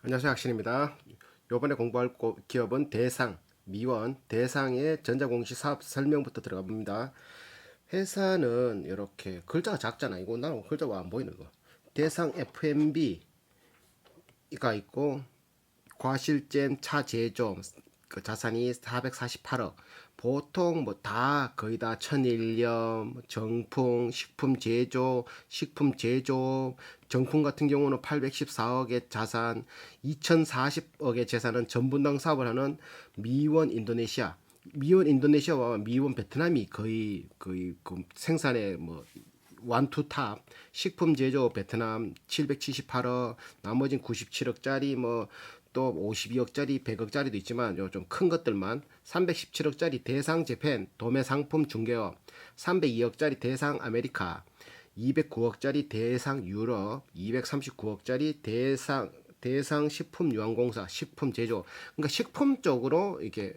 안녕하세요, 학신입니다. 요번에 공부할 기업은 대상, 미원, 대상의 전자공시 사업 설명부터 들어가 봅니다. 회사는 이렇게 글자가 작잖아. 이거 나는 글자가 안 보이는 거. 대상 FMB가 있고 과실젠 차 제조 그 자산이 448억. 보통 뭐 다 거의 다 천일염, 정풍, 식품 제조, 정풍 같은 경우는 814억의 자산, 2040억의 재산은 전분당 사업을 하는 미원 인도네시아. 미원 인도네시아와 미원 베트남이 거의 그 생산의 뭐 원투탑. 식품 제조 베트남 778억, 나머진 97억짜리 뭐 또 52억짜리 100억짜리도 있지만 요 좀 큰 것들만 317억짜리 대상 재팬 도매 상품 중개업, 302억짜리 대상 아메리카, 209억짜리 대상 유럽, 239억짜리 대상 식품유한공사 식품 제조. 그러니까 식품 쪽으로 이게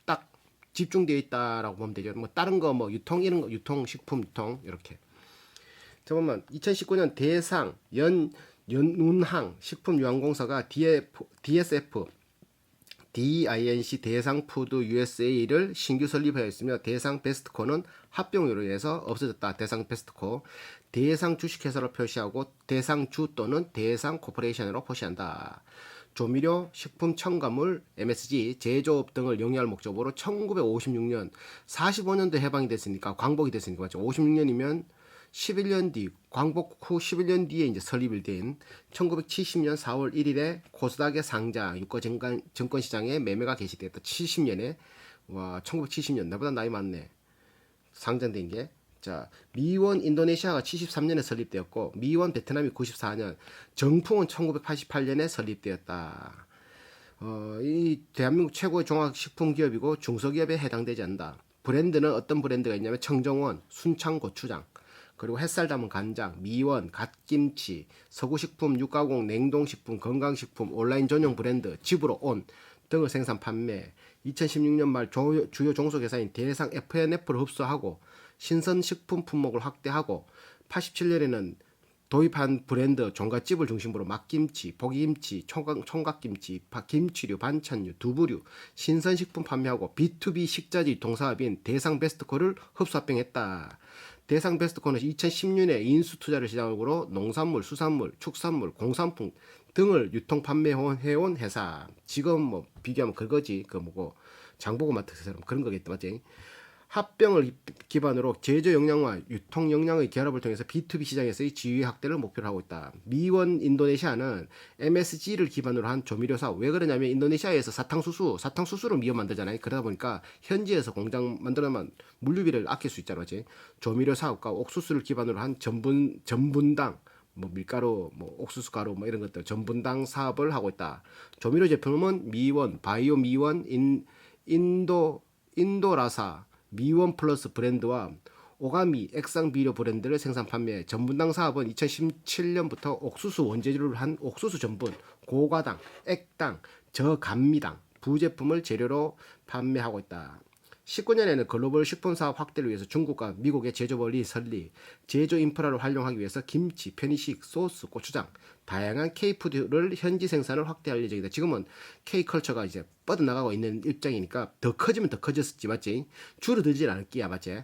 딱 집중되어 있다라고 보면 되죠. 뭐 다른 거 뭐 유통 이런 거 유통 식품 유통 이렇게. 잠깐만, 2019년 대상 연운항 식품유한공사가 DSF DINC 대상푸드 USA를 신규 설립하였으며 대상 베스트코는 합병으로 인해서 없어졌다. 대상 베스트코 대상 주식회사로 표시하고 대상주 또는 대상 코퍼레이션으로 표시한다. 조미료, 식품 첨가물, MSG, 제조업 등을 영위할 목적으로 1956년 45년도 해방이 됐으니까 광복이 됐으니까 맞죠. 56년이면 11년 뒤, 광복 후 11년 뒤에 이제 설립이 된 1970년 4월 1일에 코스닥에 상장, 유가증권시장에 매매가 개시됐다. 70년에, 와, 1970년, 나보다 나이 많네. 상장된 게. 자, 미원 인도네시아가 73년에 설립되었고, 미원 베트남이 94년, 정풍은 1988년에 설립되었다. 이 대한민국 최고의 종합식품기업이고 중소기업에 해당되지 않는다. 브랜드는 어떤 브랜드가 있냐면 청정원, 순창고추장, 그리고 햇살 담은 간장, 미원, 갓김치, 서구식품, 육가공, 냉동식품, 건강식품, 온라인 전용 브랜드, 집으로 온 등을 생산 판매. 2016년 말 주요 종속회사인 대상 FNF를 흡수하고 신선식품 품목을 확대하고 87년에는 도입한 브랜드 종갓집을 중심으로 막김치, 보기김치, 총각김치, 김치류, 반찬류, 두부류, 신선식품 판매하고 B2B 식자재 유통사업인 대상 베스트코를 흡수 합병했다. 대상 베스트코는 2010년에 인수 투자를 시작으로 농산물, 수산물, 축산물, 공산품 등을 유통 판매해온 회사. 지금 뭐 비교하면 그거지. 그 뭐고 장보고 마트처럼 그런 거겠다, 맞지? 합병을 기반으로 제조 역량과 유통 역량의 결합을 통해서 B2B 시장에서의 지위 확대를 목표로 하고 있다. 미원 인도네시아는 MSG를 기반으로 한 조미료 사업. 왜 그러냐면 인도네시아에서 사탕수수로 미원 만들잖아요. 그러다 보니까 현지에서 공장 만들어면 물류비를 아낄 수 있잖아, 맞지? 조미료 사업과 옥수수를 기반으로 한 전분당, 뭐 밀가루, 뭐 옥수수 가루, 뭐 이런 것들 전분당 사업을 하고 있다. 조미료 제품은 미원, 바이오 미원, 인도라사, 미원 플러스 브랜드와 오가미 액상 비료 브랜드를 생산 판매. 전분당 사업은 2017년부터 옥수수 원재료를 한 옥수수 전분, 고과당, 액당, 저감미당 부제품을 재료로 판매하고 있다. 19년에는 글로벌 식품 사업 확대를 위해서 중국과 미국의 제조업을 설립, 제조 인프라를 활용하기 위해서 김치, 편의식, 소스, 고추장, 다양한 K푸드를 현지 생산을 확대할 예정이다. 지금은 K컬처가 이제 뻗어나가고 있는 입장이니까 더 커지면 더 커졌지, 맞지? 줄어들질 않을 끼야, 맞지?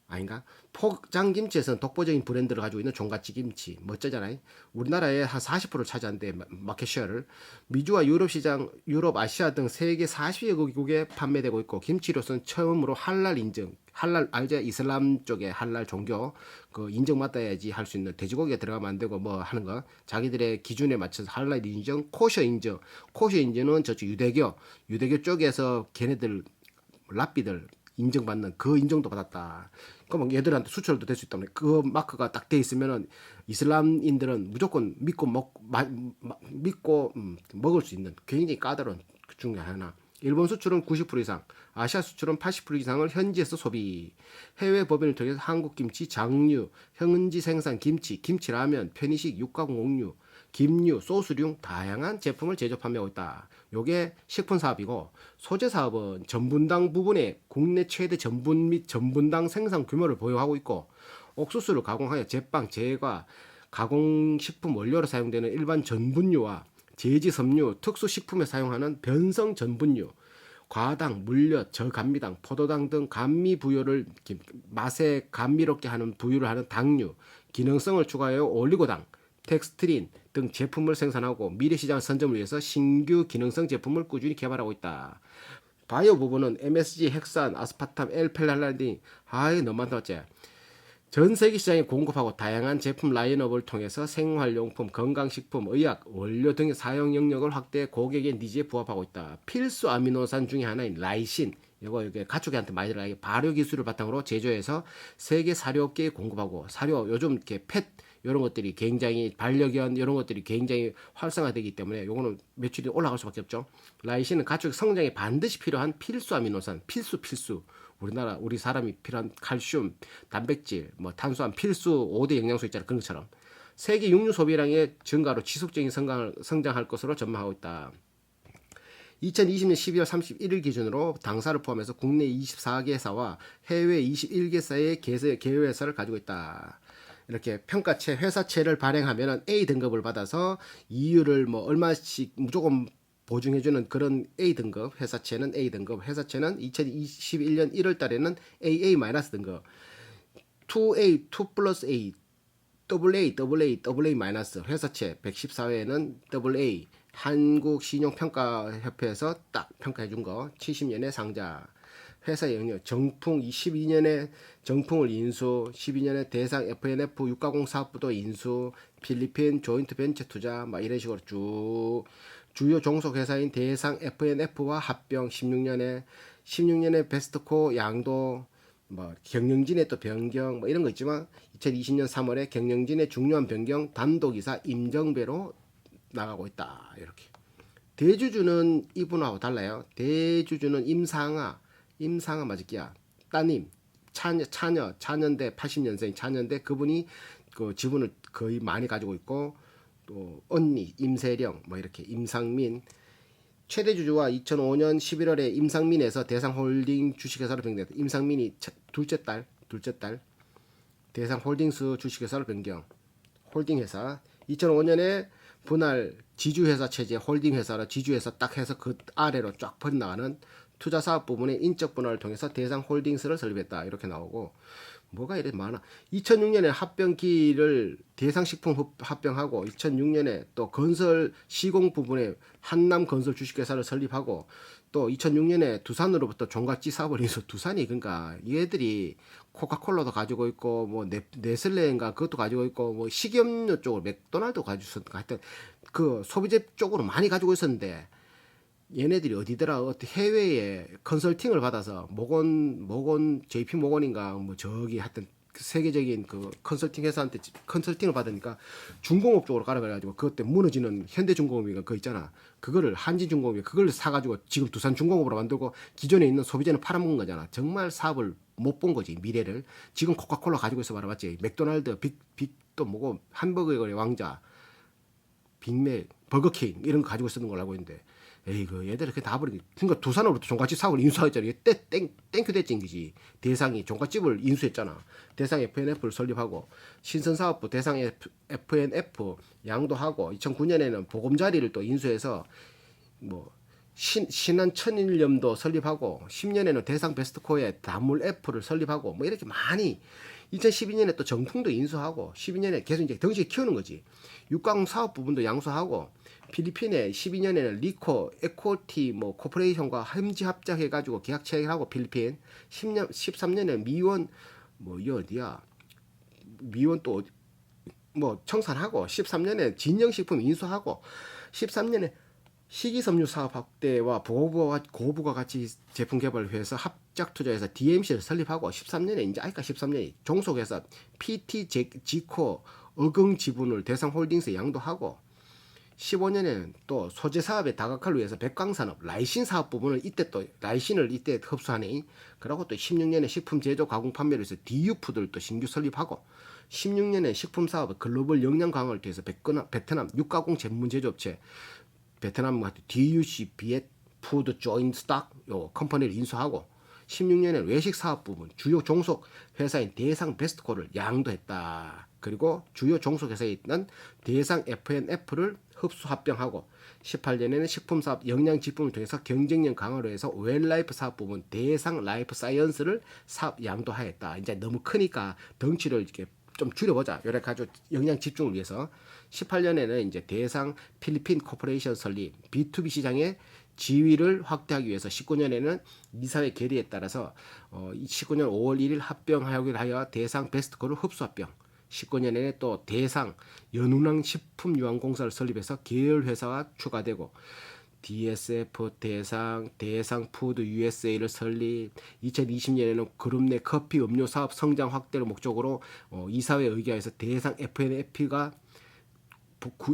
아닌가? 포장김치에서는 독보적인 브랜드를 가지고 있는 종갓집 김치 멋져잖아요. 우리나라의 한 40%를 차지하는데 마켓 쉐어를. 미주와 유럽 시장, 유럽, 아시아 등 세계 40여 개국에 판매되고 있고 김치로서는 처음으로 할랄 인증, 할랄 알제 이슬람 쪽에 할랄 종교 그 인증 받아야지 할 수 있는, 돼지고기가 들어가면 안 되고 뭐 하는 거 자기들의 기준에 맞춰서 할랄 인증, 코셔 인증. 코셔 인증은 저쪽 유대교 쪽에서 걔네들 랍비들 인정받는 그 인정도 받았다. 그럼 얘들한테 수출도 될 수 있다면 그 마크가 딱 돼 있으면은 이슬람인들은 무조건 믿고 먹을 수 있는 굉장히 까다로운 그 중에 하나. 일본 수출은 90% 이상, 아시아 수출은 80% 이상을 현지에서 소비. 해외 법인을 통해서 한국 김치, 장류, 현지 생산 김치, 김치라면, 편의식, 육가공 옥류, 김류, 소스류 다양한 제품을 제조 판매하고 있다. 요게 식품 사업이고, 소재 사업은 전분당 부분에 국내 최대 전분 및 전분당 생산 규모를 보유하고 있고, 옥수수를 가공하여 제빵, 제과, 가공식품 원료로 사용되는 일반 전분류와 제지 섬유, 특수식품에 사용하는 변성 전분류, 과당, 물엿, 저감미당, 포도당 등 감미 부여를 맛에 감미롭게 하는 부유를 하는 당류, 기능성을 추가하여 올리고당, 텍스트린 등 제품을 생산하고 미래 시장 선점을 위해서 신규 기능성 제품을 꾸준히 개발하고 있다. 바이오 부분은 MSG, 헥산, 아스파탐, L펠랄라닌, 너무 많다 맞지? 전 세계 시장에 공급하고 다양한 제품 라인업을 통해서 생활용품, 건강식품, 의약, 원료 등의 사용 영역을 확대해 고객의 니즈에 부합하고 있다. 필수 아미노산 중에 하나인 라이신, 이게 가축한테 많이 들어가게 발효 기술을 바탕으로 제조해서 세계 사료업계에 공급하고 사료 요즘 이렇게 펫 이런 것들이 굉장히 반려견 이런 것들이 굉장히 활성화되기 때문에 요거는 매출이 올라갈 수밖에 없죠. 라이신은 가축 성장에 반드시 필요한 필수 아미노산, 필수 우리 사람이 필요한 칼슘, 단백질, 뭐 탄수화물 필수 5대 영양소 있잖아요. 그런 것처럼 세계 육류 소비량의 증가로 지속적인 성장할 것으로 전망하고 있다. 2020년 12월 31일 기준으로 당사를 포함해서 국내 24개 회사와 해외 21개사의 계열회사를 가지고 있다. 이렇게 평가체, 회사체를 발행하면 A 등급을 받아서 이율을 뭐 얼마씩 무조건 보증해주는 그런 A 등급, 회사체는 A 등급, 회사체는 2021년 1월 달에는 AA- 등급, 2A, 2 플러스 A, AA 마이너스, 회사체 114회에는 AA, 한국신용평가협회에서 딱 평가해준 거, 70년에 상자, 회사 영역, 정풍 12년에 정풍을 인수, 12년에 대상 FNF 육가공 사업부도 인수, 필리핀 조인트 벤처 투자, 막 이런 식으로 쭉 주요 종속 회사인 대상 FNF와 합병, 16년에 베스트코 양도, 뭐 경영진의 또 변경 뭐 이런 거 있지만 2020년 3월에 경영진의 중요한 변경 단독이사 임정배로 나가고 있다. 이렇게. 대주주는 이분하고 달라요. 대주주는 임상아 맞을게야. 따님, 차년대 80년생 차년대 그분이 그 지분을 거의 많이 가지고 있고 또 언니 임세령 뭐 이렇게 임상민 최대 주주와 2005년 11월에 임상민에서 대상홀딩 주식회사로 변경됐다. 임상민이 둘째 딸 대상홀딩스 주식회사로 변경. 홀딩회사 2005년에 분할 지주회사 체제 홀딩회사로 지주회사 딱 해서 그 아래로 쫙 퍼져나가는 투자사업 부분의 인적 분할을 통해서 대상홀딩스를 설립했다. 이렇게 나오고 뭐가 이래 많아. 2006년에 합병기를 대상식품 합병하고 2006년에 또 건설 시공 부분에 한남건설 주식회사를 설립하고 또 2006년에 두산으로부터 종갓지 사업을 인수. 두산이 그러니까 얘들이 코카콜라도 가지고 있고 뭐 네슬레인가 그것도 가지고 있고 뭐 식염료 쪽으로 맥도날드 가지고 있었는가 하여튼 그 소비재 쪽으로 많이 가지고 있었는데 얘네들이 어디더라 해외에 컨설팅을 받아서 모건 JP 모건인가 뭐 저기 하여튼 세계적인 그 컨설팅 회사한테 컨설팅을 받으니까 중공업 쪽으로 가라 그래가지고 그것 때문에 무너지는 현대중공업이가 그거 있잖아. 그거를 한진중공업이 그걸 사가지고 지금 두산중공업으로 만들고 기존에 있는 소비재는 팔아먹은 거잖아. 정말 사업을 못 본 거지 미래를. 지금 코카콜라 가지고 있어 봐라 맞지? 맥도날드 빅또 뭐고 hamburger의 왕자 빅맥 버거킹 이런 거 가지고 쓰는 걸 알고 있는데 에이 그 얘들 이렇게 다 버리기. 그러니까 두산으로부터 종갓집 사업을 인수했잖아. 이게 땡큐 대찐 기지. 대상이 종갓집을 인수했잖아. 대상 FNF를 설립하고 신선사업부 대상 FNF 양도하고 2009년에는 보금자리를 또 인수해서 뭐 신한 천일염도 설립하고 10년에는 대상 베스트코에 다물 F를 설립하고 뭐 이렇게 많이 2012년에 또 정풍도 인수하고 12년에 계속 이제 덩치 키우는 거지. 육강 사업 부분도 양수하고 필리핀에 12년에는 리코, 에코티 뭐 코퍼레이션과 햄지 합작해 가지고 계약 체결하고 필리핀 13년에 미원 뭐 이 어디야? 미원 또 뭐 청산하고 13년에 진영식품 인수하고 13년에 식이섬유 사업 확대와 고부가 같이 제품 개발을 위해서 합작 투자해서 DMC를 설립하고 13년에 이제 아이까 13년에 종속해서 PT 지코 어긍 지분을 대상홀딩스에 양도하고 15년에는 또 소재 사업에 다각화를 위해서 백광산업 라이신 사업 부분을 라이신을 이때 흡수하니 그리고 또 16년에 식품 제조 가공 판매를 위해서 DU푸드를 또 신규 설립하고 16년에 식품 사업 글로벌 역량 강화를 위해서 베트남 육가공 전문 제조업체 베트남 DUC 비엣 푸드 조인트 스탁 요 컴퍼니를 인수하고 16년에 외식 사업 부문 주요 종속 회사인 대상 베스트코를 양도했다. 그리고 주요 종속 회사에 있던 대상 F&F를 흡수 합병하고 18년에는 식품사업 영양식품을 통해서 경쟁력 강화를 해서 웰라이프 사업 부문 대상 라이프 사이언스를 사업 양도하였다. 이제 너무 크니까 덩치를 이렇게 좀 줄여보자. 이래 가지고 영양 집중을 위해서 18년에는 이제 대상 필리핀 코퍼레이션 설립, B2B 시장의 지위를 확대하기 위해서 19년에는 이사회 결의에 따라서 19년 5월 1일 합병하기로 하여 대상 베스트코를 흡수 합병. 19년에는 또 대상 연운항 식품유한공사를 설립해서 계열 회사가 추가되고 DSF 대상 푸드 USA를 설립. 2020년에는 그룹 내 커피 음료 사업 성장 확대를 목적으로 이사회 의결에서 대상 FNF가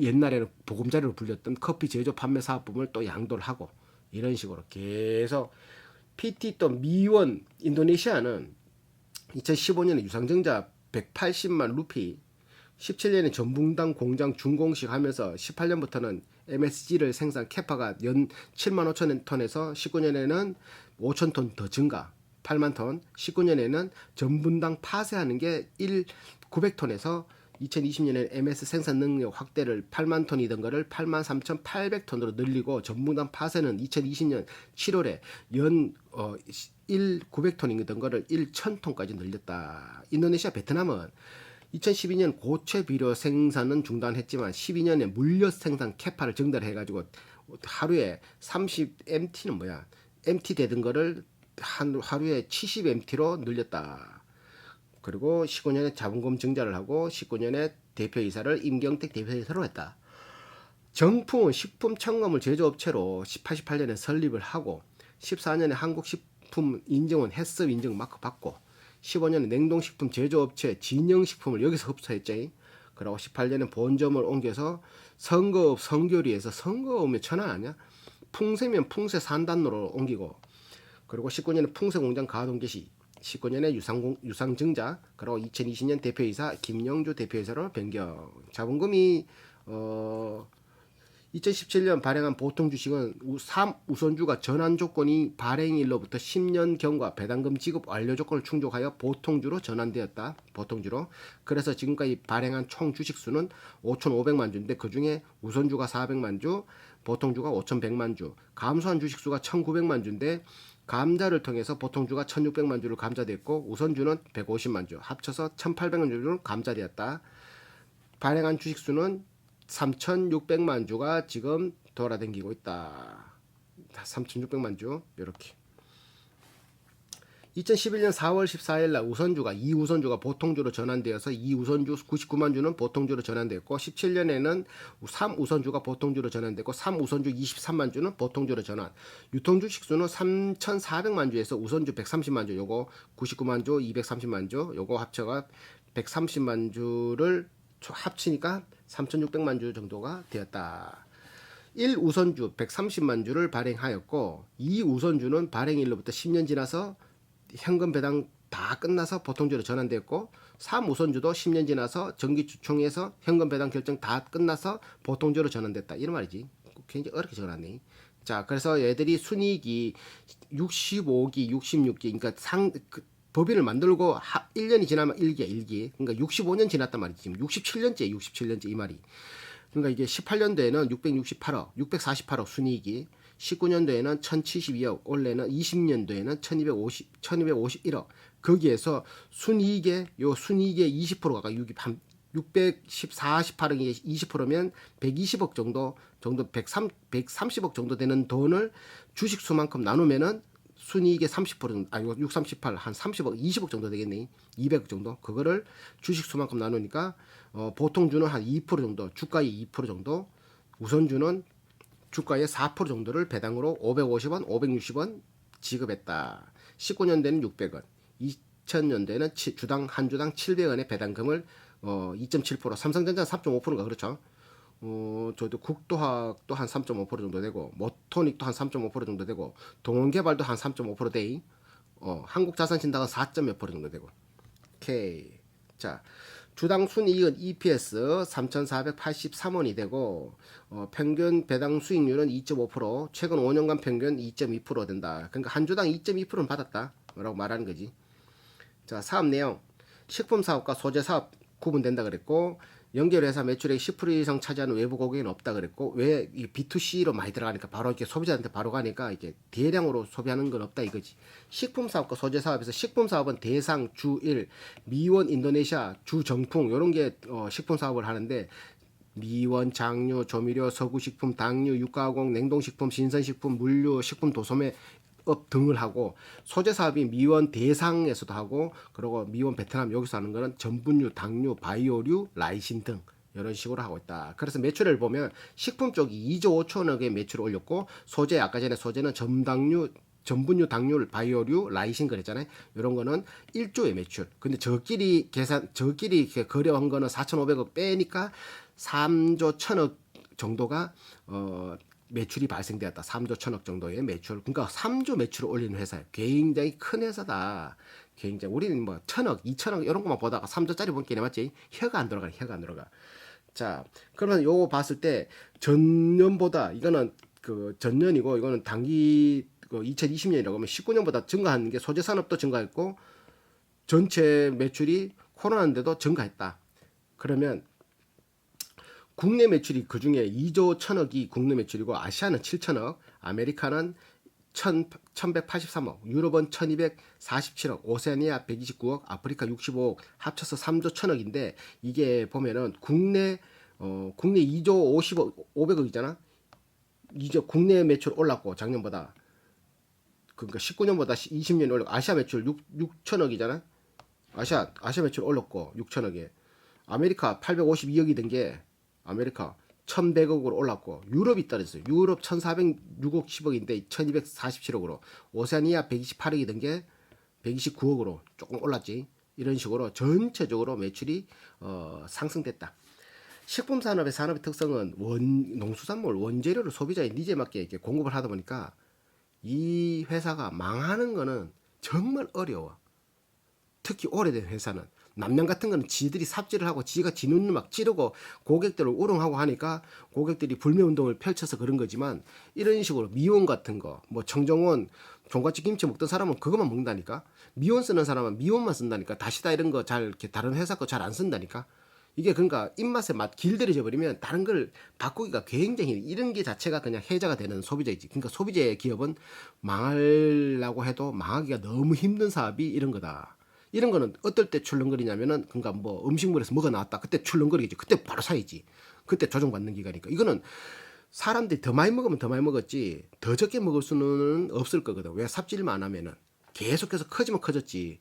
옛날에는 보금자리로 불렸던 커피 제조 판매 사업 부문을 또 양도를 하고 이런 식으로 계속 PT 또 미원 인도네시아는 2015년에 유상증자 180만 루피 17년에 전붕당 공장 준공식 하면서 18년부터는 MSG를 생산 캐파가 연 7만 5천 톤에서 19년에는 5천 톤 더 증가 8만 톤 19년에는 전분당 파쇄하는 게 900톤에서 2020년에 MS 생산 능력 확대를 8만 톤이던 거를 8만 3,800톤으로 늘리고 전분당 파쇄는 2020년 7월에 연 900톤이던 거를 1,000톤까지 늘렸다. 인도네시아 베트남은 2012년 고체 비료 생산은 중단했지만 12년에 물엿 생산 캐파를 증대해가지고 하루에 30MT는 뭐야? MT 되던 거를 하루에 70MT로 늘렸다. 그리고 19년에 자본금 증자를 하고 19년에 대표이사를 임경택 대표이사로 했다. 정품은 식품첨가물 제조업체로 88년에 설립을 하고 14년에 한국식품인증원 햇섭 인증 마크 받고 15년에 냉동식품 제조업체 진영식품을 여기서 흡수했죠. 그리고 18년에 본점을 옮겨서 선거업 성교리에서 선거업이면 천안 아니야? 풍세면 풍세 산단로로 옮기고 그리고 19년에 풍세공장 가동 개시 19년에 유상증자 그리고 2020년 대표이사 김영주 대표이사로 변경. 자본금이 2017년 발행한 보통주식은 3우선주가 전환 조건이 발행일로부터 10년경과 배당금 지급 완료 조건을 충족하여 보통주로 전환되었다. 보통주로. 그래서 지금까지 발행한 총 주식수는 5,500만 주인데 그중에 우선주가 400만 주, 보통주가 5,100만 주, 감소한 주식수가 1,900만 주인데 감자를 통해서 보통주가 1,600만 주를 감자됐고 우선주는 150만 주, 합쳐서 1,800만 주를 감자되었다. 발행한 주식수는 3,600만 주가 지금 돌아다니고 있다. 3,600만 주 이렇게. 2011년 4월 14일 날 우선주가 2우선주가 보통주로 전환되어서 2우선주 99만 주는 보통주로 전환됐고 17년에는 3우선주가 보통주로 전환됐고 3우선주 23만 주는 보통주로 전환. 유통주식수는 3,400만 주에서 우선주 130만 주 요거 99만 주 230만 주 요거 합쳐가 130만 주를 합치니까 3,600만 주 정도가 되었다. 1우선주 130만 주를 발행하였고 2우선주는 발행일로부터 10년 지나서 현금 배당 다 끝나서 보통주로 전환됐고 3우선주도 10년 지나서 정기주총에서 현금 배당 결정 다 끝나서 보통주로 전환됐다. 이런 말이지. 굉장히 어렵게 적어놨네. 자, 그래서 얘들이 순이익이 65기, 66기, 그러니까 법인을 만들고 1년이 지나면 1기. 그러니까 65년 지났단 말이지. 지금 67년째 이 말이. 그러니까 이게 18년도에는 668억, 648억 순이익이 19년도에는 1072억, 올해는 20년도에는 1251억. 거기에서 순이익의 20%가 648억이 20%면 120억 정도 130억 정도 되는 돈을 주식수만큼 나누면은 순이익의 30% 아니 638, 한 30억, 20억 정도 되겠네. 200억 정도. 그거를 주식수만큼 나누니까 보통주는 한 2% 정도, 주가의 2% 정도, 우선주는 주가의 4% 정도를 배당으로 550원, 560원 지급했다. 19년도에는 600원, 2000년도에는 주당 한 주당 700원의 배당금을 2.7%, 삼성전자 3.5%가 그렇죠. 저도 국도학도 한 3.5% 정도 되고, 모토닉도 한 3.5% 정도 되고, 동원개발도 한 3.5% 돼. 한국자산신당은 4.몇% 정도 되고. 오케이. 자, 주당 순이익은 EPS 3,483원이 되고 평균 배당 수익률은 2.5%, 최근 5년간 평균 2.2% 된다. 그러니까 한 주당 2.2%는 받았다. 라고 말하는 거지. 자, 사업 내용. 식품 사업과 소재 사업 구분된다 그랬고, 연결회사 매출액 10% 이상 차지하는 외부 고객은 없다 그랬고, 왜 이 B2C로 많이 들어가니까 바로 이렇게 소비자한테 바로 가니까 이게 대량으로 소비하는 건 없다 이거지. 식품 사업과 소재 사업에서 식품 사업은 대상, 주일, 미원, 인도네시아, 주정풍 요런 게 식품 사업을 하는데, 미원, 장류, 조미료, 서구식품, 당류, 육가공, 냉동식품, 신선식품, 물류, 식품 도소매 업 등을 하고, 소재 사업이 미원 대상에서도 하고, 그리고 미원 베트남 여기서 하는 거는 전분류, 당류, 바이오류, 라이신 등 이런 식으로 하고 있다. 그래서 매출을 보면 식품 쪽이 2조 5천억의 매출을 올렸고, 소재 아까 전에 소재는 점당류, 전분류, 당류, 바이오류, 라이신 그랬잖아요. 이런 거는 1조의 매출. 근데 저끼리 거래한 거는 4,500억 빼니까 3조 1천억 정도가 매출이 발생되었다. 3조 1천억 정도의 매출. 그러니까 3조 매출을 올리는 회사예요. 굉장히 큰 회사다. 굉장히 우리는 뭐 1천억, 2천억 이런 것만 보다가 3조짜리 본 게네 맞지? 혀가 안 들어가. 혀가 안 들어가. 자, 그러면 요거 봤을 때 전년보다 이거는 그 전년이고 이거는 단기 그 2020년이라고 하면 19년보다 증가한 게 소재 산업도 증가했고 전체 매출이 코로나인데도 증가했다. 그러면 국내 매출이 그 중에 2조 1천억이 국내 매출이고, 아시아는 7천억, 아메리카는 1183억, 유럽은 1247억, 오세아니아 129억, 아프리카 65억, 합쳐서 3조 1천억인데, 이게 보면은 국내 2조 50억, 500억이잖아? 이제 국내 매출 올랐고, 작년보다. 그러니까 19년보다 20년이 올랐고, 아시아 매출 6천억이잖아? 아시아 매출 올랐고, 6천억에. 아메리카 852억이 된 게, 아메리카 1100억으로 올랐고, 유럽이 떨어졌어요. 유럽 1406억 10억인데 1247억으로, 오세아니아 128억이 된 게 129억으로 조금 올랐지. 이런 식으로 전체적으로 매출이 상승됐다. 식품 산업의 특성은 농수산물 원재료를 소비자의 니즈에 맞게 이렇게 공급을 하다 보니까 이 회사가 망하는 거는 정말 어려워. 특히 오래된 회사는. 남양 같은 거는 지들이 삽질을 하고 지가 지 눈을 막 찌르고 고객들을 우롱하고 하니까 고객들이 불매운동을 펼쳐서 그런 거지만, 이런 식으로 미원 같은 거, 뭐 청정원, 종갓집 김치 먹던 사람은 그것만 먹는다니까. 미원 쓰는 사람은 미원만 쓴다니까. 다시다 이런 거 잘 이렇게 다른 회사 거 잘 안 쓴다니까. 이게 그러니까 입맛에 길들여져 버리면 다른 걸 바꾸기가 굉장히, 이런 게 자체가 그냥 해자가 되는 소비자이지. 그러니까 소비자의 기업은 망하려고 해도 망하기가 너무 힘든 사업이 이런 거다. 이런 거는 어떨 때 출렁거리냐면은, 그러니까 뭐 음식물에서 뭐가 나왔다. 그때 출렁거리겠지. 그때 바로 사야지. 그때 조정받는 기간이니까. 이거는 사람들이 더 많이 먹으면 더 많이 먹었지, 더 적게 먹을 수는 없을 거거든. 왜? 삽질만 안 하면은. 계속해서 커지면 커졌지.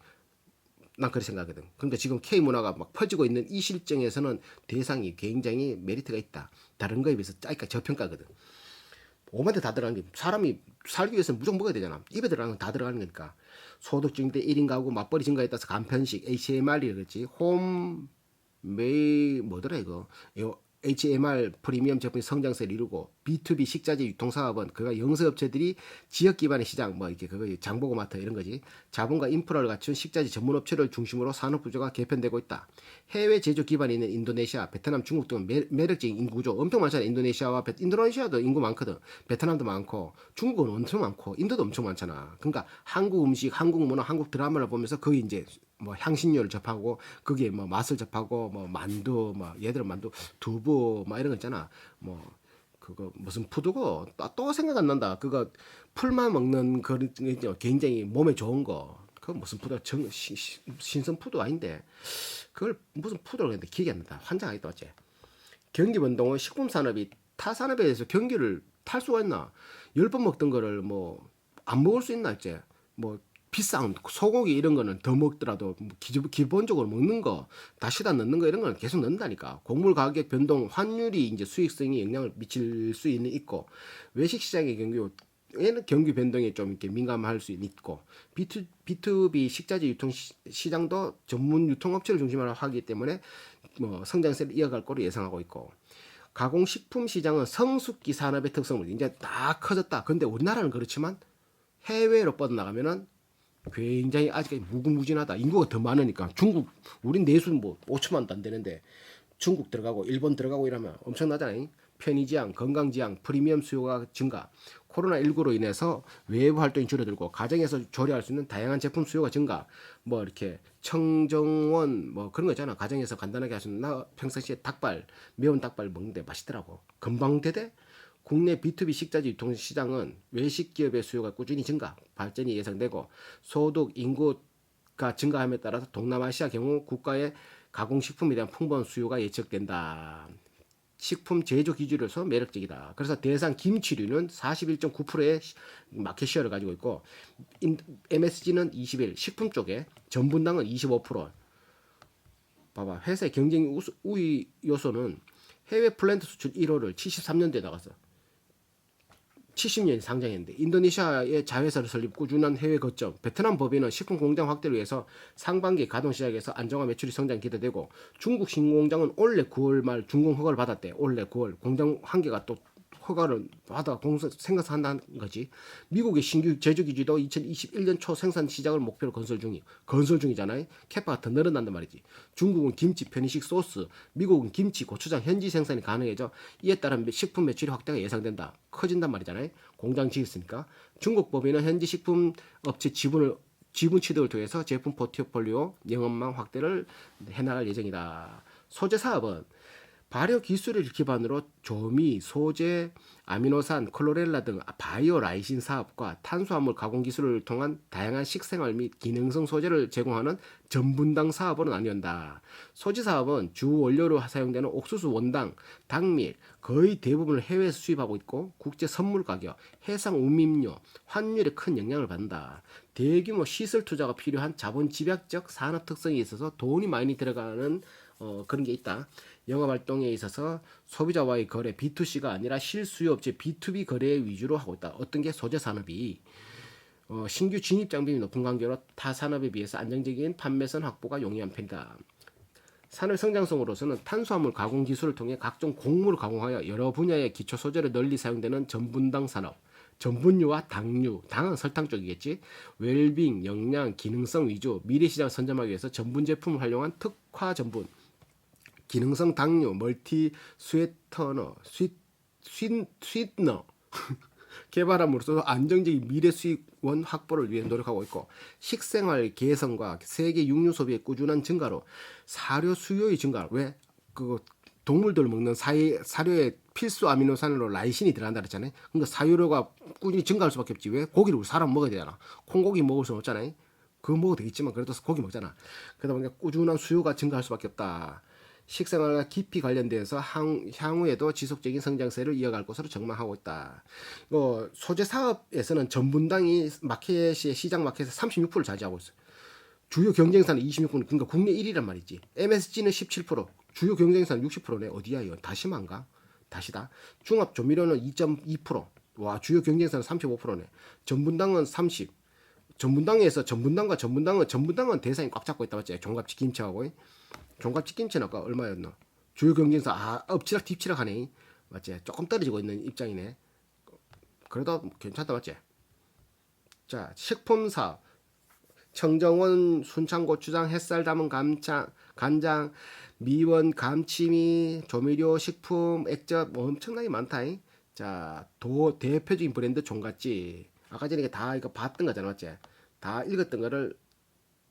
난 그렇게 생각하거든. 그러니까 지금 K문화가 막 퍼지고 있는 이 실정에서는 대상이 굉장히 메리트가 있다. 다른 거에 비해서 짜니까 저평가거든. 오만테 다 들어가는 게, 사람이 살기 위해서는 무조건 먹어야 되잖아. 입에 들어가는 건 다 들어가는 거니까. 소득 증대 1인 가구 맞벌이 증가에 따라서 간편식 HMR이 그랬지. 홈 메이 뭐더라 이거. HMR 프리미엄 제품이 성장세를 이루고, B2B 식자재 유통사업은 그가 영세업체들이 지역 기반의 시장, 뭐 이렇게 그거 장보고마트 이런 거지. 자본과 인프라를 갖춘 식자재 전문업체를 중심으로 산업 구조가 개편되고 있다. 해외 제조 기반이 있는 인도네시아, 베트남, 중국 등은 매력적인 인구 구조 엄청 많잖아. 인도네시아도 인구 많거든. 베트남도 많고, 중국은 엄청 많고, 인도도 엄청 많잖아. 그러니까 한국 음식, 한국 문화, 한국 드라마를 보면서 거기 이제 뭐 향신료를 접하고, 그게 뭐 맛을 접하고, 뭐 만두, 뭐 얘들은 만두, 두부, 뭐 이런 거 있잖아. 뭐 그거 무슨 푸드고, 또 생각 안 난다. 그거 풀만 먹는 그런 굉장히 몸에 좋은 거. 그거 무슨 푸드? 신선 푸드 아닌데 그걸 무슨 푸드라고 했는데 기억이 안 난다. 환장하겠다 어째. 경기변동은 식품 산업이 타 산업에 대해서 경기를 탈 수가 있나? 10번 먹던 거를 뭐 안 먹을 수 있나 이제. 뭐 비싼 소고기 이런 거는 더 먹더라도 기본적으로 먹는 거, 다시다 넣는 거 이런 거는 계속 넣는다니까. 곡물 가격 변동, 환율이 이제 수익성에 영향을 미칠 수 있고, 외식 시장의 경기 변동에 좀 이렇게 민감할 수 있고, B2B 식자재 유통 시장도 전문 유통업체를 중심으로 하기 때문에 뭐 성장세를 이어갈 거로 예상하고 있고, 가공식품 시장은 성숙기 산업의 특성을 이제 다 커졌다. 근데 우리나라는 그렇지만 해외로 뻗어나가면은 굉장히 아직까지 무궁무진하다. 인구가 더 많으니까. 중국, 우린 내수 뭐 5천만도 안 되는데 중국 들어가고 일본 들어가고 이러면 엄청나잖아요. 편의지향, 건강지향, 프리미엄 수요가 증가, 코로나19로 인해서 외부 활동이 줄어들고 가정에서 조리할 수 있는 다양한 제품 수요가 증가, 뭐 이렇게 청정원 뭐 그런 거 있잖아. 가정에서 간단하게 할 수 있는 나 평상시에 닭발, 매운 닭발 먹는데 맛있더라고. 금방대대 국내 B2B 식자재 유통 시장은 외식 기업의 수요가 꾸준히 증가, 발전이 예상되고 소득 인구가 증가함에 따라서 동남아시아 경우 국가의 가공식품에 대한 풍부한 수요가 예측된다. 식품 제조 기준으로서 매력적이다. 그래서 대상 김치류는 41.9%의 마켓 시어를 가지고 있고 MSG는 21, 식품 쪽에 전분당은 25%. 봐봐. 회사의 경쟁 우위 요소는 해외 플랜트 수출 1호를 73년도에 나갔어. 70년이 상장했는데 인도네시아의 자회사를 설립 꾸준한 해외 거점 베트남 법인은 식품 공장 확대를 위해서 상반기 가동 시작해서 안정화 매출이 성장 기대되고 중국 신공장은 올해 9월 말 준공 허가를 받았대. 올해 9월 공장 한 개가 또 허가를 받아 생산한다는 거지. 미국의 신규 제조 기지도 2021년 초 생산 시작을 목표로 건설 중이잖아요. 캐파가 더 늘어난단 말이지. 중국은 김치, 편의식 소스, 미국은 김치, 고추장 현지 생산이 가능해져 이에 따른 식품 매출이 확대가 예상된다. 커진단 말이잖아요. 공장 지었으니까. 중국 법인은 현지 식품 업체 지분 취득을 통해서 제품 포트폴리오 영업망 확대를 해나갈 예정이다. 소재 사업은 발효 기술을 기반으로 조미, 소재, 아미노산, 클로렐라 등 바이오 라이신 사업과 탄수화물 가공 기술을 통한 다양한 식생활 및 기능성 소재를 제공하는 전분당 사업으로 나뉘는다. 소재 사업은 주 원료로 사용되는 옥수수 원당, 당밀 거의 대부분을 해외에서 수입하고 있고 국제 선물 가격, 해상 운임료, 환율에 큰 영향을 받는다. 대규모 시설 투자가 필요한 자본 집약적 산업 특성이 있어서 돈이 많이 들어가는 그런 게 있다. 영업 활동에 있어서 소비자와의 거래 B2C가 아니라 실수요업체 B2B 거래 위주로 하고 있다. 어떤 게 소재 산업이 신규 진입 장벽이 높은 관계로 타 산업에 비해서 안정적인 판매선 확보가 용이한 편이다. 산업 성장성으로서는 탄수화물 가공 기술을 통해 각종 곡물을 가공하여 여러 분야의 기초 소재로 널리 사용되는 전분당 산업. 전분류와 당류, 당은 설탕 쪽이겠지. 웰빙, 영양, 기능성 위주, 미래 시장을 선점하기 위해서 전분 제품을 활용한 특화 전분. 기능성 당류, 멀티 스웨터너, 스윗너 개발함으로써 안정적인 미래 수익원 확보를 위해 노력하고 있고 식생활 개선과 세계 육류 소비의 꾸준한 증가로 사료 수요의 증가. 왜? 그 동물들 먹는 사료에 필수 아미노산으로 라이신이 들어간다 그랬잖아요. 그러니까 사료가 꾸준히 증가할 수밖에 없지. 왜? 고기를 사람 먹어야 되잖아. 콩고기 먹을 수는 없잖아요. 그거 먹어도 되겠지만 그래도 고기 먹잖아. 그러다 보니까 꾸준한 수요가 증가할 수밖에 없다. 식생활과 깊이 관련돼서 향후에도 지속적인 성장세를 이어갈 것으로 전망하고 있다. 소재 사업에서는 전분당이 시장 마켓에서 36%를 차지하고 있어요. 주요 경쟁사는 26%, 그러니까 국내 1위란 말이지. MSG는 17%, 주요 경쟁사는 60%네. 어디야 이거? 다시마인가? 다시다. 중합 조미료는 2.2%. 와, 주요 경쟁사는 35%네. 전분당은 30. 전분당은 대상이 꽉 잡고 있다 맞지? 종합치 김치하고. 종갓집 김치는 아까 얼마였나? 주요 경쟁사 엎치락 뒤치락 하네. 맞지? 조금 떨어지고 있는 입장이네. 그래도 괜찮다 맞지? 자, 식품사 청정원, 순창고추장, 햇살 담은 간장, 미원, 감치미, 조미료, 식품, 액젓 엄청나게 많다. 자, 대표적인 브랜드 종갓집. 아까 전에 다 이거 봤던 거잖아 맞지? 다 읽었던 거를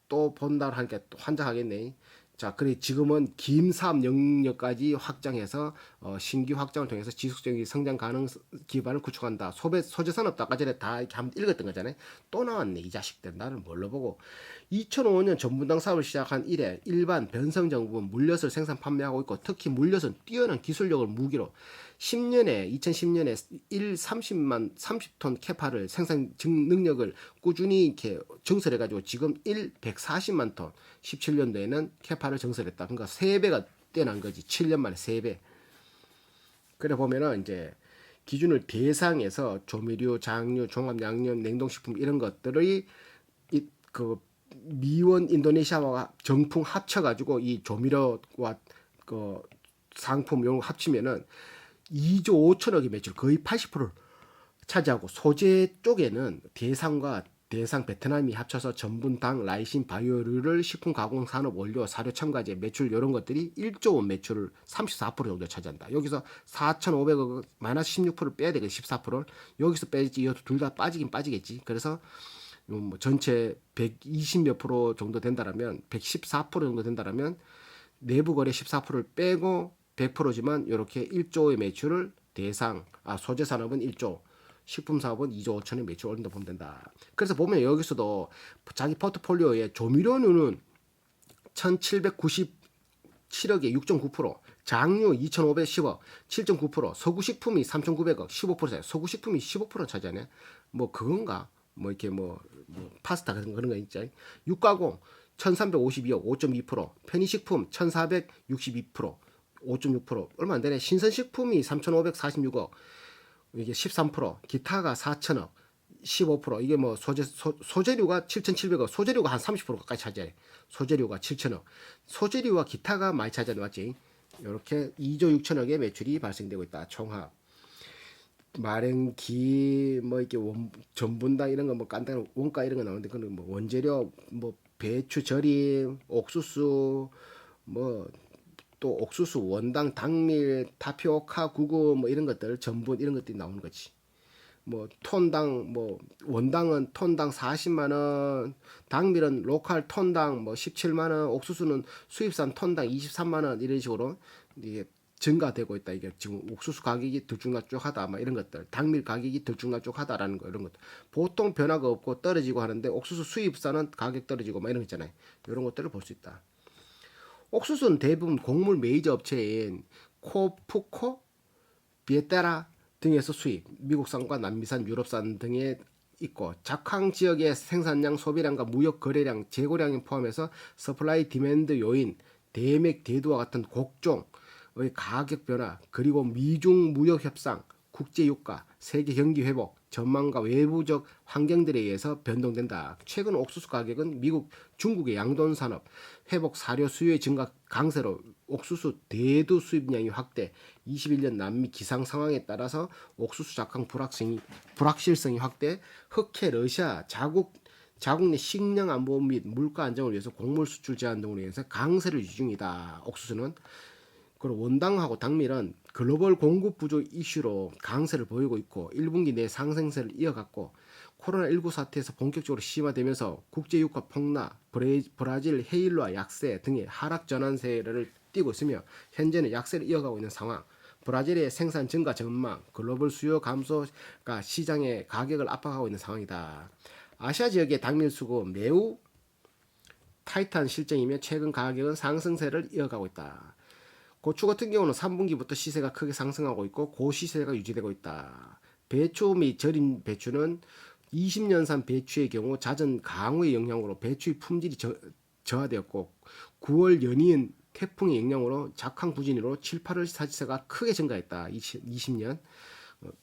또 본다 하니까 또 환장하겠네. 자, 그래 지금은 김사업 영역까지 확장해서 신규 확장을 통해서 지속적인 성장 가능 기반을 구축한다. 소재 산업도 아까 전에 다 이렇게 한번 읽었던 거잖아요. 또 나왔네 이 자식들. 나를 뭘로 보고. 2005년 전분당 사업을 시작한 이래 일반 변성 정부는 물엿을 생산 판매하고 있고 특히 물엿은 뛰어난 기술력을 무기로 2010년에 30톤 캐파를 생산 능력을 꾸준히 이렇게 증설해가지고 지금 140만 톤 17년도에는 캐파를 증설했다. 그러니까 3배가 뛰어난 거지. 7년 만에 3배. 그래 보면은 이제 기준을 대상에서 조미료, 장류, 종합 양념, 냉동식품 이런 것들의 그 미원 인도네시아와 정품 합쳐가지고 이 조미료와 그 상품 이런 거 합치면은 2조 5천억의 매출 거의 80%를 차지하고 소재 쪽에는 대상과 대상 베트남이 합쳐서 전분당, 라이신, 바이오류를 식품 가공 산업 원료, 사료 첨가제 매출 이런 것들이 1조 원 매출을 34% 정도 차지한다. 여기서 4,500억 마이너스 16% 빼야 되겠지. 14%를 여기서 빼야지. 이것도 둘 다 빠지긴 빠지겠지. 그래서 뭐 전체 120몇 프로 정도 된다라면 114% 정도 된다라면 내부 거래 14%를 빼고 100%지만 이렇게 1조의 매출을 소재 산업은 1조, 식품 사업은 2조 5천의 매출 올린다 보면 된다. 그래서 보면 여기서도 자기 포트폴리오에 조미료는 1,797억에 6.9%, 장류 2,510억 7.9%, 서구식품이 3,900억 15%, 서구식품이 15% 차지하네. 뭐 그건가? 뭐 이렇게 뭐 파스타 같은 그런 거 있죠. 육가공 1,352억 5.2%, 편의식품 1,462% 5.6%, 얼마 안 되네. 신선식품이 3,546억 이게 13%, 기타가 4천억 15%, 이게 뭐 소재류가 7,700억, 소재류가 한 30% 가까이 차지해. 소재류가 7천억, 소재류와 기타가 많이 차지하는 맞지? 이렇게 2조 6천억의 매출이 발생되고 있다. 총합. 마ren기 뭐 이렇게 전분당 이런 거 뭐 간단한 원가 이런 거 나오는데 그는 뭐 원재료 뭐 배추 절임, 옥수수 뭐 또 옥수수, 원당, 당밀, 타피오카, 구구 뭐 이런 것들, 전분 이런 것들이 나오는 거지. 뭐 톤당 뭐 원당은 톤당 40만 원, 당밀은 로컬 톤당 뭐 17만 원, 옥수수는 수입산 톤당 23만 원 이런 식으로 이게 증가되고 있다. 이게 지금 옥수수 가격이 들쭉날쭉하다, 막 이런 것들, 당밀 가격이 들쭉날쭉하다라는 거 이런 것들. 보통 변화가 없고 떨어지고 하는데 옥수수 수입산은 가격 떨어지고 막 이런 거 있잖아요. 이런 것들을 볼 수 있다. 옥수수는 대부분 곡물 메이저 업체인 코프코, 비에테라 등에서 수입, 미국산과 남미산, 유럽산 등에 있고 작황 지역의 생산량, 소비량과 무역 거래량, 재고량을 포함해서 서플라이 디맨드 요인, 대맥 대두와 같은 곡종의 가격 변화, 그리고 미중 무역 협상, 국제 유가, 세계 경기 회복, 전망과 외부적 환경들에 의해서 변동된다. 최근 옥수수 가격은 미국, 중국의 양돈 산업, 회복 사료 수요의 증가 강세로 옥수수 대두 수입량이 확대, 21년 남미 기상 상황에 따라서 옥수수 작황 불확실성이 확대, 흑해 러시아 자국 내 식량 안보 및 물가 안정을 위해서 곡물 수출 제한 등으로 인해서 강세를 유지 중이다. 옥수수는. 그리고 원당하고 당밀은 글로벌 공급 부족 이슈로 강세를 보이고 있고 1분기 내 상승세를 이어갔고, 코로나19 사태에서 본격적으로 심화되면서 국제유가 폭락, 브라질 헤일로와 약세 등의 하락 전환세를 띠고 있으며 현재는 약세를 이어가고 있는 상황. 브라질의 생산 증가 전망, 글로벌 수요 감소가 시장의 가격을 압박하고 있는 상황이다. 아시아 지역의 당밀 수급 매우 타이트한 실정이며 최근 가격은 상승세를 이어가고 있다. 고추 같은 경우는 3분기부터 시세가 크게 상승하고 있고 고시세가 유지되고 있다. 배추 및 절임 배추는 20년산 배추의 경우 잦은 강우의 영향으로 배추의 품질이 저하되었고 9월 연이은 태풍의 영향으로 작황 부진으로 7, 8월 사지세가 크게 증가했다. 20년.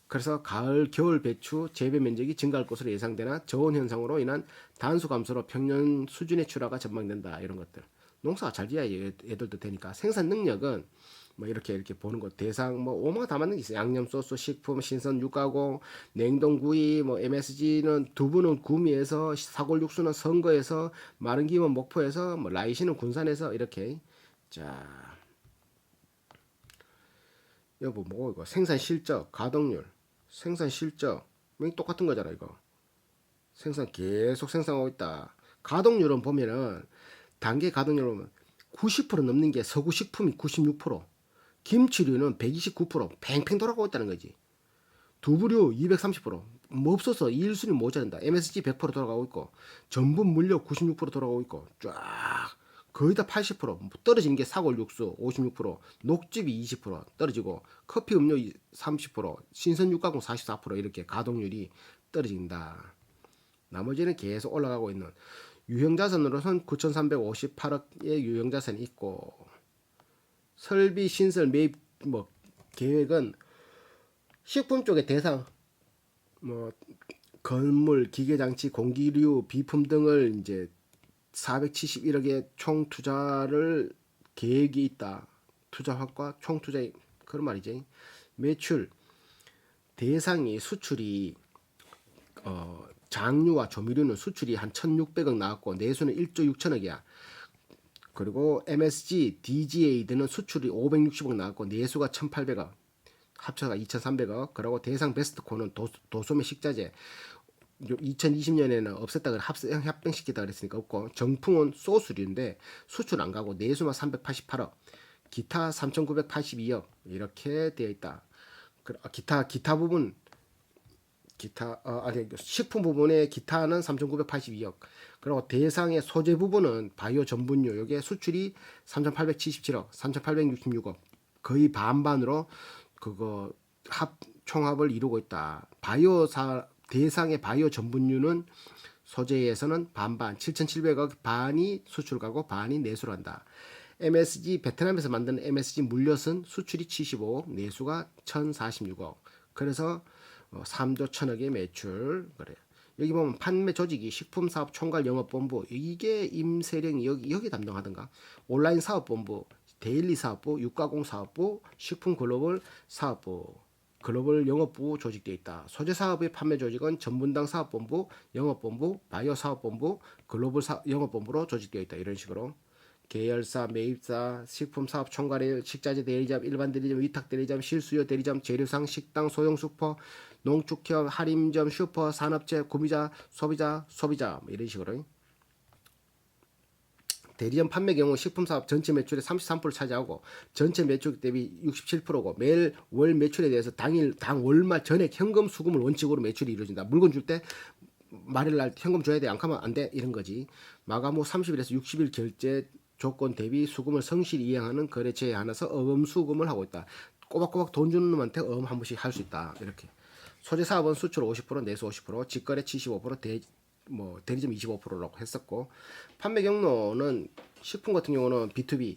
그래서 가을, 겨울 배추 재배 면적이 증가할 것으로 예상되나 저온 현상으로 인한 단수 감소로 평년 수준의 출하가 전망된다. 이런 것들. 농사가 잘 지어야 얘들도 되니까. 생산 능력은 뭐 이렇게 보는 것, 대상 뭐 오마가 다 맞는 게 있어요. 양념 소스, 식품, 신선 육가공, 냉동 구이, 뭐 MSG는 두부는 구미에서, 사골 육수는 선거에서, 마른 김은 목포에서, 뭐 라이시는 군산에서 이렇게. 자, 여보 뭐 이거 생산 실적, 가동률, 생산 실적 똑같은 거잖아 이거. 생산 계속 생산하고 있다. 가동률은 보면은 단계 가동률은 90% 넘는 게 서구식품이 96%, 김치류는 129% 팽팽 돌아가고 있다는 거지. 두부류 230%, 뭐 없어서 1순위 모자란다. MSG 100% 돌아가고 있고, 전분 물류 96% 돌아가고 있고, 쫙 거의 다 80%. 떨어지는 게 사골 육수 56%, 녹즙이 20% 떨어지고, 커피 음료 30%, 신선 육가공 44% 이렇게 가동률이 떨어진다. 나머지는 계속 올라가고 있는. 유형자산으로선 9,358억의 유형자산이 있고, 설비 신설 매입 뭐 계획은 식품 쪽의 대상 뭐 건물, 기계장치, 공기류, 비품 등을 이제 471억의 총 투자를 계획이 있다. 투자 확과 총 투자 그런 말이지. 매출 대상이 수출이 장류와 조미료는 수출이 한 1,600억 나왔고 내수는 1조 6천억이야. 그리고 MSG, DGA 등은 수출이 560억 나왔고 내수가 1,800억. 합쳐가 2,300억. 그리고 대상 베스트코는 도소매 식자재 2020년에는 없앴다 합병시키다 그랬으니까 없고, 정풍은 소수류인데 수출 안 가고 내수만 388억, 기타 3,982억 이렇게 되어 있다. 기타 부분 아니 식품 부분의 기타는 3,982억. 그리고 대상의 소재 부분은 바이오 전분유 요게 수출이 3,877억, 3,866억. 거의 반반으로 그거 총합을 이루고 있다. 대상의 바이오 전분유는 소재에서는 반반 7,700억 반이 수출 가고 반이 내수를 한다. MSG 베트남에서 만드는 MSG 물엿은 수출이 75억, 내수가 1,046억. 그래서 3조 1천억의 매출. 그래. 여기 보면 판매 조직이 식품사업 총괄 영업본부, 이게 임세령이 여기 담당하던가. 온라인 사업본부, 데일리 사업부, 육가공 사업부, 식품 글로벌 사업부, 글로벌 영업부 조직되어 있다. 소재 사업의 판매 조직은 전분당 사업본부, 영업본부, 바이오 사업본부, 글로벌 영업본부로 조직되어 있다. 이런 식으로. 계열사, 매입사, 식품사업 총괄일, 식자재 대리점, 일반 대리점, 위탁 대리점, 실수요 대리점, 재료상, 식당, 소형 슈퍼, 농축협, 할인점, 슈퍼, 산업체, 구매자, 소비자 뭐 이런 식으로. 대리점 판매 경우 식품사업 전체 매출의 33%를 차지하고 전체 매출 대비 67%고 매일 월 매출에 대해서 당 월말 전액 현금 수금을 원칙으로 매출이 이루어진다. 물건 줄 때 말일날 현금 줘야 돼. 안 가면 안 돼. 이런 거지. 마감 후 30일에서 60일 결제 조건 대비 수금을 성실히 이행하는 거래처에 한해서 어음 수금을 하고 있다. 꼬박꼬박 돈 주는 놈한테 어음 한 번씩 할 수 있다. 이렇게. 소재 사업은 수출 50%, 내수 50%, 직거래 75%, 대리점 25%라고 했었고, 판매 경로는 식품 같은 경우는 B2B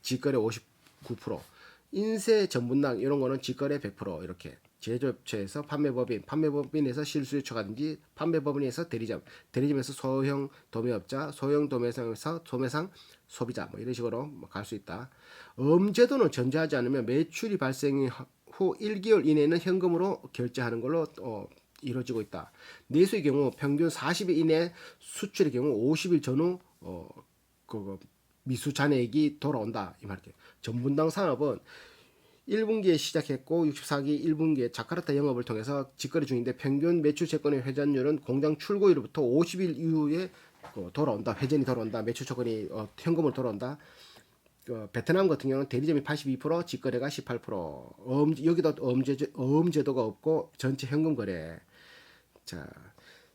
직거래 59%, 인쇄 전분당 이런 거는 직거래 100% 이렇게. 제조업체에서 판매법인에서 실수요처가든지 판매법인에서 대리점에서 소형 도매업자, 소형 도매상에서 도매상 소비자 뭐 이런 식으로 갈 수 있다. 제도는 전제하지 않으면 매출이 발생 후 1개월 이내에는 현금으로 결제하는 걸로 이루어지고 있다. 내수의 경우 평균 40일 이내, 수출의 경우 50일 전후 미수 잔액이 돌아온다 이 말이에요. 전분당 산업은 1분기에 시작했고 64기 1분기에 자카르타 영업을 통해서 직거래 중인데 평균 매출 채권의 회전율은 공장 출고일부터 50일 이후에 돌아온다. 회전이 돌아온다. 매출 채권이 현금으로 돌아온다. 베트남 같은 경우는 대리점이 82%, 직거래가 18%. 여기도 어음제도가 없고 전체 현금 거래. 자,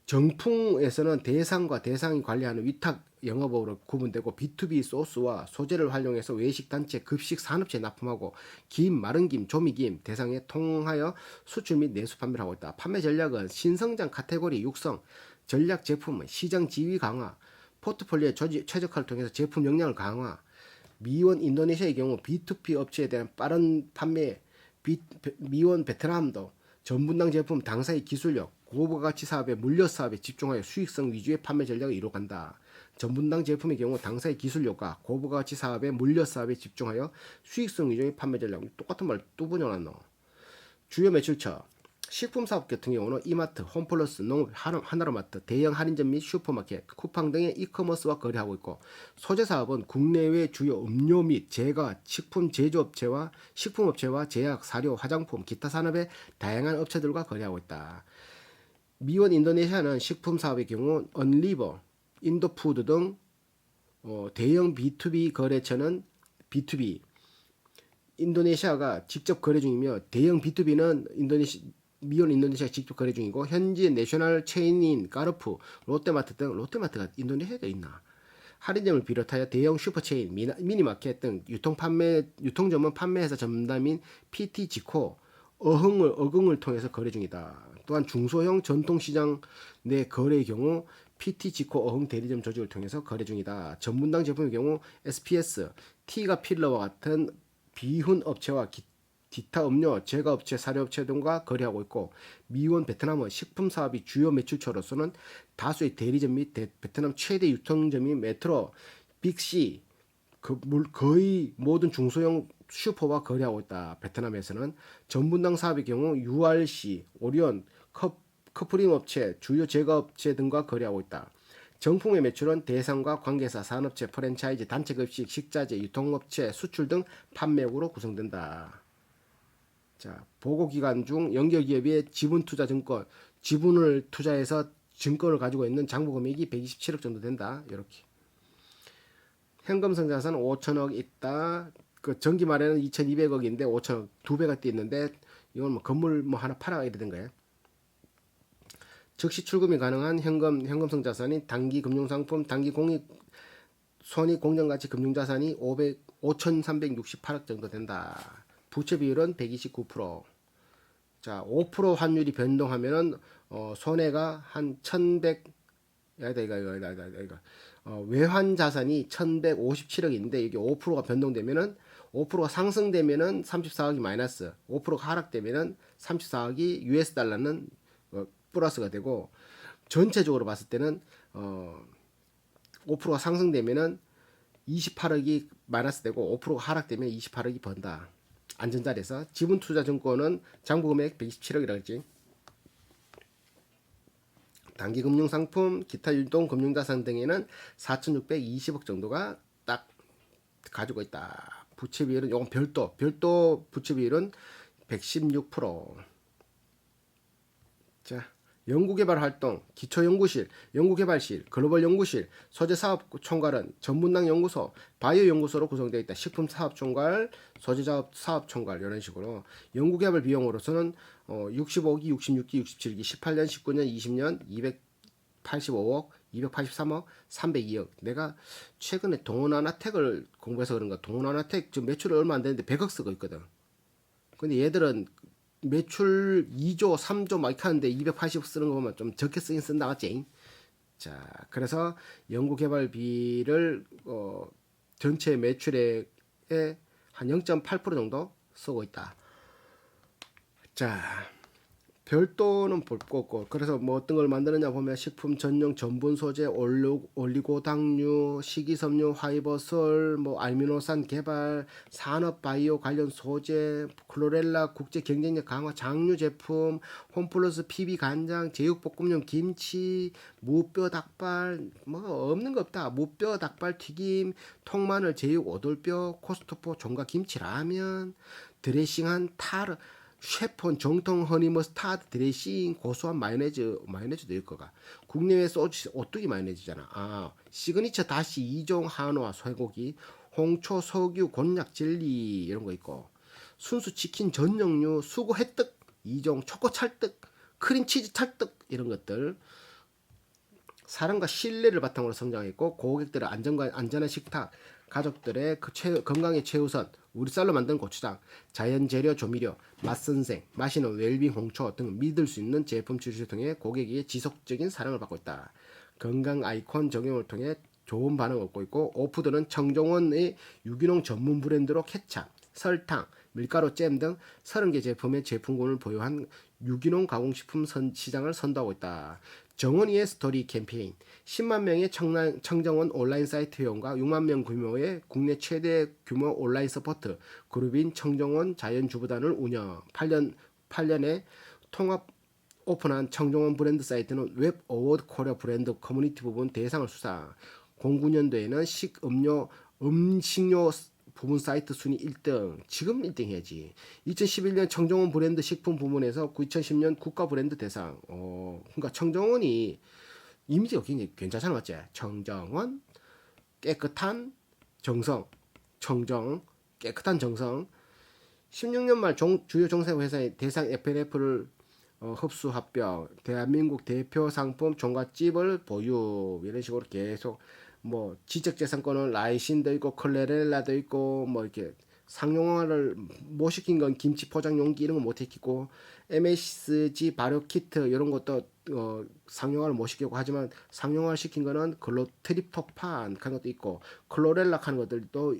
정풍에서는 대상과 대상이 관리하는 위탁 영업으로 구분되고 B2B 소스와 소재를 활용해서 외식 단체, 급식 산업체에 납품하고 김, 마른 김, 조미김 대상에 통하여 수출 및 내수 판매를 하고 있다. 판매 전략은 신성장 카테고리 육성, 전략 제품, 시장 지위 강화, 포트폴리오의 최적화를 통해서 제품 역량을 강화, 미원 인도네시아의 경우 B2B 업체에 대한 빠른 판매, 미원 베트남도 전분당 제품 당사의 기술력, 고부가가치 사업의 물엿 사업에 집중하여 수익성 위주의 판매 전략을 이뤄간다. 전분당 제품의 경우 당사의 기술력과 고부가가치 사업의 물엿 사업에 집중하여 수익성 위주의 판매 전략. 똑같은 말 또 번역놨노. 주요 매출처. 식품사업 같은 경우는 이마트, 홈플러스, 농업, 하나로마트, 대형 할인점 및 슈퍼마켓, 쿠팡 등의 이커머스와 거래하고 있고, 소재사업은 국내외 주요 음료 및 제과, 식품 제조업체와 식품업체와 제약, 사료, 화장품, 기타 산업의 다양한 업체들과 거래하고 있다. 미원 인도네시아는 식품사업의 경우 언리버, 인도푸드 등 대형 B2B 거래처는 B2B, 인도네시아가 직접 거래 중이며 대형 B2B는 미원 인도네시아 직접 거래 중이고, 현지 내셔널 체인인 까르푸, 롯데마트 등, 롯데마트가 인도네시아에 있나? 할인점을 비롯하여 대형 슈퍼체인, 미니마켓 등 유통점은 판매회사 전담인 PT지코, 어흥을 통해서 거래 중이다. 또한 중소형 전통시장 내 거래의 경우 PT지코 어흥 대리점 조직을 통해서 거래 중이다. 전분당 제품의 경우 SPS, T가 필러와 같은 비훈 업체와 기타 음료, 제과업체, 사료업체 등과 거래하고 있고, 미원 베트남은 식품사업이 주요 매출처로서는 다수의 대리점 및 베트남 최대 유통점인 메트로, 빅C, 거의 모든 중소형 슈퍼와 거래하고 있다. 베트남에서는 전분당 사업의 경우 URC, 오리온, 커플링 업체, 주요 제과 업체 등과 거래하고 있다. 정품의 매출은 대상과 관계사, 산업체, 프랜차이즈, 단체급식, 식자재, 유통업체, 수출 등 판매액으로 구성된다. 자, 보고기간 중 연결기업의 지분투자증권, 지분을 투자해서 증권을 가지고 있는 장부금액이 127억 정도 된다. 이렇게. 현금성 자산 5천억 있다. 그 전기 말에는 2,200억인데 5천억 두 배가 뛰었는데 이건 뭐 건물 뭐 하나 팔아 이래 된 거예요. 즉시 출금이 가능한 현금성 자산이 단기 금융상품, 단기 공익 손익 공정가치 금융자산이 5,368억 정도 된다. 부채 비율은 129%. 자, 5% 환율이 변동하면은 손해가 한 1,100. 이거. 외환 자산이 1,157억인데 이게 5%가 변동되면은 5%가 상승되면은 34억이 마이너스, 5%가 하락되면은 34억이 US 달러는 플러스가 되고 전체적으로 봤을 때는 5%가 상승되면은 28억이 마이너스 되고 5%가 하락되면 28억이 번다. 안전자리에서 지분투자증권은 장부금액 127억이라고 했지. 단기금융상품, 기타 유동금융자산 등에는 4,620억 정도가 딱 가지고 있다. 부채 비율은 이건 별도 부채 비율은 116%. 자, 연구개발 활동, 기초연구실, 연구개발실, 글로벌연구실, 소재사업총괄은 전문당 연구소, 바이오연구소로 구성되어 있다. 식품사업총괄, 소재사업총괄 이런 식으로 연구개발 비용으로서는 65기, 66기, 67기, 18년, 19년, 20년 285억, 283억, 302억. 내가 최근에 동원하나텍을 공부해서 그런가 동원하나텍 지금 매출이 얼마 안 되는데 100억 쓰고 있거든. 근데 얘들은 매출 2조, 3조 막 이렇게 하는데 280억 쓰는 거 보면 좀 적게 쓰긴 쓴다 맞지? 자, 그래서 연구개발비를 전체 매출액의 한 0.8% 정도 쓰고 있다. 자, 별도는 볼 거 없고 그래서 뭐 어떤 걸 만드느냐 보면 식품 전용 전분 소재, 올리고당류, 식이섬유, 화이버솔, 뭐 알미노산 개발, 산업 바이오 관련 소재, 클로렐라 국제 경쟁력 강화 장류 제품, 홈플러스 PB 간장, 제육볶음용 김치, 무뼈 닭발, 뭐 없는 거 없다. 무뼈 닭발 튀김, 통마늘 제육 오돌뼈, 코스트코 종가 김치 라면, 드레싱한 타르 셰폰 정통 허니 머스타드 드레싱 고소한 마요네즈도 있을 거가 국내외 소주 오뚜기 마요네즈잖아. 아, 시그니처 다시 2종 한우와 쇠고기, 홍초 석유 곤약 젤리 이런 거 있고 순수 치킨 전용류 수고 햇떡 2종 초코 찰떡 크림치즈 찰떡 이런 것들 사랑과 신뢰를 바탕으로 성장했고 고객들의 안전한 식탁 가족들의 건강의 최우선 우리 쌀로 만든 고추장 자연 재료 조미료 맛선생 마시는 웰빙 홍초 등 믿을 수 있는 제품 출시를 통해 고객에게 지속적인 사랑을 받고 있다. 건강 아이콘 적용을 통해 좋은 반응을 얻고 있고 오푸드는 청정원의 유기농 전문 브랜드로 케찹, 설탕, 밀가루 잼 등 30개 제품의 제품군을 보유한 유기농 가공식품 시장을 선도하고 있다. 정원이의 스토리 캠페인 10만 명의 청정원 온라인 사이트 회원과 6만 명 규모의 국내 최대 규모 온라인 서포트 그룹인 청정원 자연주부단을 운영 8년에 통합 오픈한 청정원 브랜드 사이트는 웹 어워드 코리아 브랜드 커뮤니티 부분 대상을 수상 09년도에는 음식료 부분 사이트 순위 1등 지금 1등 해야지 2011년 청정원 브랜드 식품 부문에서 2010년 국가 브랜드 대상 그러니까 청정원이 이미지가 굉장히 괜찮잖아 맞지? 청정원 깨끗한 정성 깨끗한 정성 16년 말 주요 종사회 회사의 대상 FNF를 흡수 합병 대한민국 대표 상품 종갓집을 보유 이런 식으로 계속 뭐 지적재산권은 라이신도 있고 클레렐라도 있고 뭐 이렇게 상용화를 못 시킨 건 김치 포장 용기 이런 거 못 시키고 MSG 발효 키트 이런 것도 상용화를 못 시키고 하지만 상용화를 시킨 거는 글로트립토판 하는 것도 있고 클로렐라 하는 것들도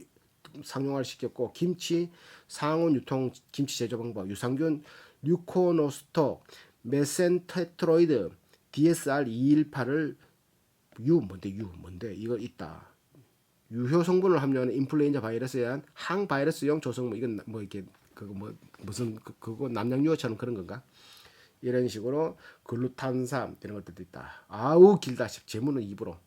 상용화를 시켰고 김치 상온 유통 김치 제조 방법 유산균 류코노스토 메센테트로이드 DSR 218을 뭔데 이거 있다. 유효 성분을 함유하는 인플루엔자 바이러스에 의한 항바이러스용 조성물 이건 뭐 이렇게 그거 뭐 무슨 그거 남양유어처럼 그런 건가? 이런 식으로 글루탄산 이런 것들도 있다. 아우 길다. 제문은 입으로.